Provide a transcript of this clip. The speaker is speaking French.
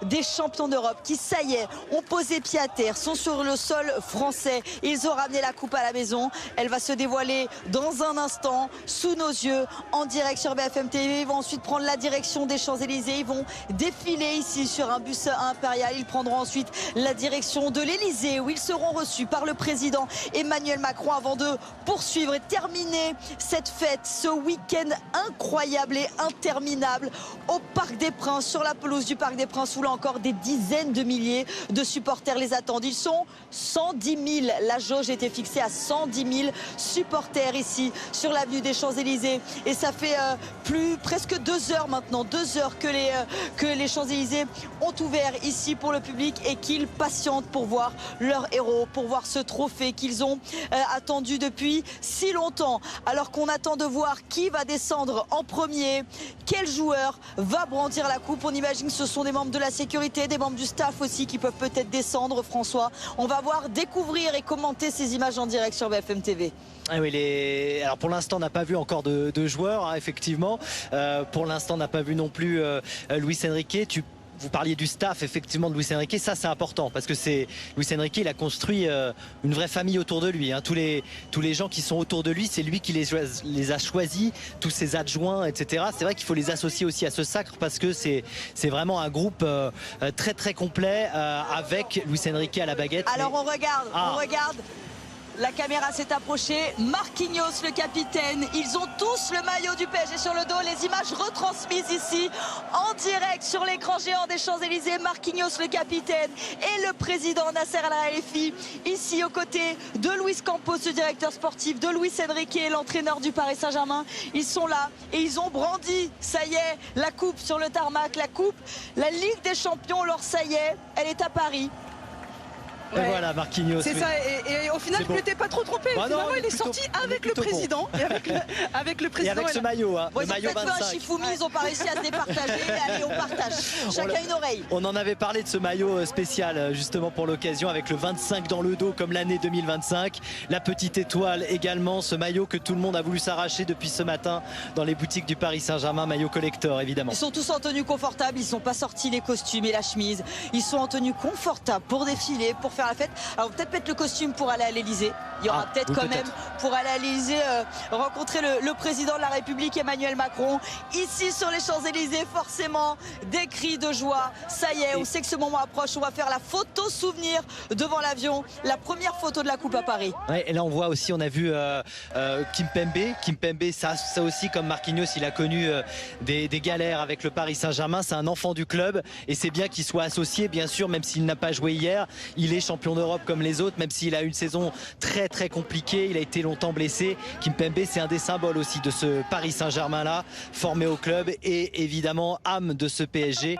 des champions d'Europe qui, ça y est, ont posé pied à terre, sont sur le sol français. Ils ont ramené la coupe à la maison. Elle va se dévoiler dans un instant sous nos yeux en direct sur BFM TV. Ils vont ensuite prendre la direction des Champs-Élysées. Ils vont défiler ici sur un bus impérial. Ils prendront ensuite la direction de l'Élysée où ils seront reçus par le président Emmanuel Macron avant de poursuivre et terminer cette fête, ce week-end incroyable et interminable au Parc des Princes, sur la pelouse du Parc des Princes où là encore des dizaines de milliers de supporters les attendent. Ils sont 110 000, la jauge était fixée à 110 000 supporters ici sur l'avenue des Champs-Élysées et ça fait presque 2 heures maintenant, 2 heures que les Champs-Élysées ont ouvert ici pour le public et qu'ils patientent pour voir leur héros, pour voir ce trophée qu'ils ont attendu depuis si longtemps. Alors qu'on attend de voir qui va descendre en premier, quel joueur va brandir la coupe. On imagine que ce sont des membres de la sécurité, des membres du staff aussi qui peuvent peut-être descendre. François, on va voir, découvrir et commenter ces images en direct sur BFM TV. Ah oui, alors pour l'instant on n'a pas vu encore de joueurs, hein, effectivement. Pour l'instant on n'a pas vu non plus Luis Enrique. Vous parliez du staff effectivement de Luis Enrique, ça c'est important parce que Luis Enrique, il a construit une vraie famille autour de lui, hein. Tous les gens qui sont autour de lui, c'est lui qui les a choisis, tous ses adjoints, etc. C'est vrai qu'il faut les associer aussi à ce sacre parce que c'est vraiment un groupe très très complet avec Luis Enrique à la baguette. Alors on regarde. La caméra s'est approchée. Marquinhos, le capitaine. Ils ont tous le maillot du PSG sur le dos. Les images retransmises ici en direct sur l'écran géant des Champs-Élysées. Marquinhos, le capitaine, et le président Nasser Al-Khelaifi ici aux côtés de Luis Campos, le directeur sportif, de Luis Enrique, l'entraîneur du Paris Saint-Germain. Ils sont là et ils ont brandi, ça y est, la coupe sur le tarmac. La coupe, la Ligue des Champions, alors ça y est, elle est à Paris. Et voilà Marquinhos. C'est ça, et au final, je ne t'ai pas trop trompé. Bah non, il est sorti avec le président. Bon. avec le président. Et avec ce maillot, hein, le maillot 25. Ils ont fait un Shifumi, ils n'ont pas réussi à se départager. Allez, on partage. Chacun une oreille. On en avait parlé de ce maillot spécial, justement pour l'occasion, avec le 25 dans le dos, comme l'année 2025. La petite étoile également, ce maillot que tout le monde a voulu s'arracher depuis ce matin dans les boutiques du Paris Saint-Germain, maillot collector évidemment. Ils sont tous en tenue confortable, ils ne sont pas sortis les costumes et la chemise. Ils sont en tenue confortable pour défiler, pour faire la fête. Alors peut-être mettre le costume pour aller à l'Elysée. Il y aura peut-être quand même pour aller à l'Elysée rencontrer le président de la République Emmanuel Macron. Ici sur les Champs-Élysées, forcément des cris de joie. Ça y est, on sait que ce moment approche. On va faire la photo souvenir devant l'avion. La première photo de la Coupe à Paris. Ouais, et là on voit aussi, on a vu Kimpembe, ça aussi comme Marquinhos, il a connu des galères avec le Paris Saint-Germain. C'est un enfant du club et c'est bien qu'il soit associé, bien sûr, même s'il n'a pas joué hier. Il est champion d'Europe comme les autres, même s'il a eu une saison très très compliquée, il a été longtemps blessé. Kimpembe, c'est un des symboles aussi de ce Paris Saint-Germain là, formé au club et évidemment âme de ce PSG.